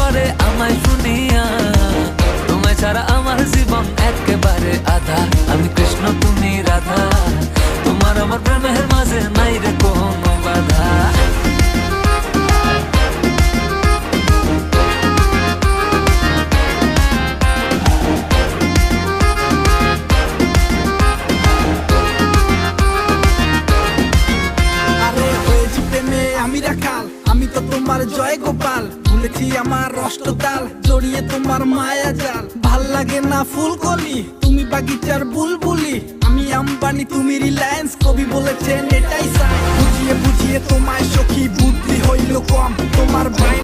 পারে আমায় শুনিয়া, তোমায় ছাড়া আমার জীবন একেবারে আধা। আমি কৃষ্ণ তুমি রাধা, তোমার আমার প্রেমের মাঝে নাই রে কোনো বাধা। আমি রাখাল, আমি তো তোমার জয় গোপাল, ভুলেছি আমার অষ্টতাল, জড়িয়ে তোমার মায়া জাল। ভাল লাগে না ফুলকলি, তুমি বাগিচার বুলবুলি, আমি আম্বানি তুমি রিলায়েন্স, কবি বলেছেন এটাই চাই। বুঝিয়ে বুঝিয়ে তোমায় সখী বুদ্ধি হইল কম, তোমার ভাই